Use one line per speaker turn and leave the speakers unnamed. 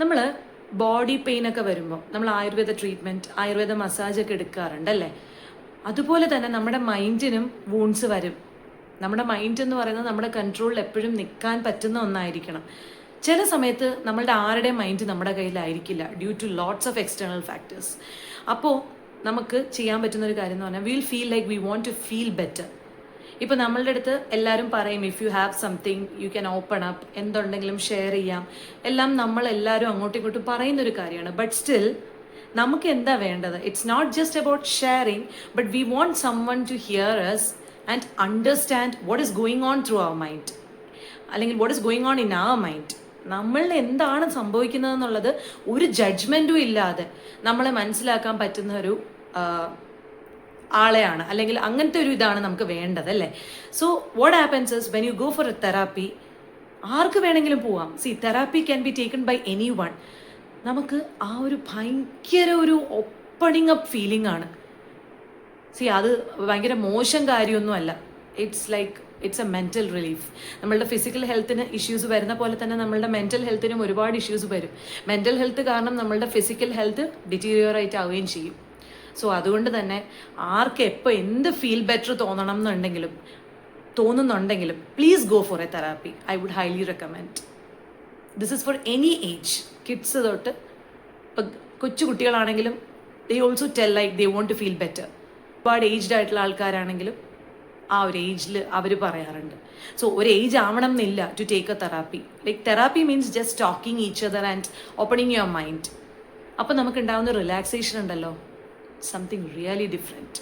നമ്മൾ body pain ഒക്കെ വരുമ്പോൾ നമ്മൾ ആയുർവേദ ട്രീറ്റ്മെൻറ്റ്, ആയുർവേദ മസാജൊക്കെ എടുക്കാറുണ്ടല്ലേ. അതുപോലെ തന്നെ നമ്മുടെ മൈൻഡിനും വൂൺസ് വരും. നമ്മുടെ മൈൻഡ് എന്ന് പറയുന്നത് നമ്മുടെ കൺട്രോളിൽ എപ്പോഴും നിൽക്കാൻ പറ്റുന്ന ഒന്നായിരിക്കണം. ചില സമയത്ത് നമ്മളുടെ ആരുടെയും മൈൻഡ് നമ്മുടെ കയ്യിലായിരിക്കില്ല, due to lots of external factors. അപ്പോൾ നമുക്ക് ചെയ്യാൻ പറ്റുന്ന ഒരു കാര്യം എന്ന് പറഞ്ഞാൽ will feel like we want to feel better. ഇപ്പം നമ്മളുടെ അടുത്ത് എല്ലാവരും പറയും, if you have something you can open up, എന്തുണ്ടെങ്കിലും ഷെയർ ചെയ്യാം, എല്ലാം നമ്മളെല്ലാവരും അങ്ങോട്ടും ഇങ്ങോട്ടും പറയുന്നൊരു കാര്യമാണ്. ബട്ട് സ്റ്റിൽ നമുക്ക് എന്താ വേണ്ടത്? It's not just about sharing, but we want someone to hear us and understand what is going on through our mind, അല്ലെങ്കിൽ what is going on in our mind. നമ്മളിൽ എന്താണ് സംഭവിക്കുന്നതെന്നുള്ളത് ഒരു ജഡ്ജ്മെൻറ്റും ഇല്ലാതെ നമ്മളെ മനസ്സിലാക്കാൻ പറ്റുന്ന ഒരു ആളെയാണ്, അല്ലെങ്കിൽ അങ്ങനത്തെ ഒരു ഇതാണ് നമുക്ക് വേണ്ടത് അല്ലേ. So what happens is when you go for a therapy, ആർക്ക് വേണമെങ്കിലും പോവാം. See, therapy can be taken by anyone. നമുക്ക് ആ ഒരു ഭയങ്കര ഒരു ഓപ്പണിങ് അപ്പ് ഫീലിംഗ് ആണ്. സി, അത് ഭയങ്കര മോശം കാര്യമൊന്നുമല്ല. It's a mental relief. നമ്മളുടെ ഫിസിക്കൽ ഹെൽത്തിന് ഇഷ്യൂസ് വരുന്ന പോലെ തന്നെ നമ്മളുടെ മെൻറ്റൽ ഹെൽത്തിനും ഒരുപാട് ഇഷ്യൂസ് വരും. മെൻറ്റൽ ഹെൽത്ത് കാരണം നമ്മളുടെ ഫിസിക്കൽ ഹെൽത്ത് ഡിറ്റീരിയോറേറ്റ് ആവുകയും ചെയ്യും. സോ അതുകൊണ്ട് തന്നെ ആർക്ക് എപ്പോൾ എന്ത് ഫീൽ ബെറ്റർ തോന്നുന്നുണ്ടെങ്കിലും please go for a therapy. I would highly recommend. This is for any age, kids തൊട്ട് ഇപ്പം കൊച്ചു കുട്ടികളാണെങ്കിലും they also tell like they want to feel better. ഒരുപാട് ഏജ്ഡ് ആയിട്ടുള്ള ആൾക്കാരാണെങ്കിലും ആ ഒരു ഏജിൽ അവർ പറയാറുണ്ട്. സോ ഒരു ഏജ് ആവണം എന്നില്ല to take a therapy. Like therapy means just talking each other and opening your mind. അപ്പോൾ നമുക്ക് ഉണ്ടാവുന്ന റിലാക്സേഷൻ ഉണ്ടല്ലോ, സംതിങ് റിയലി ഡിഫറെൻറ്റ്.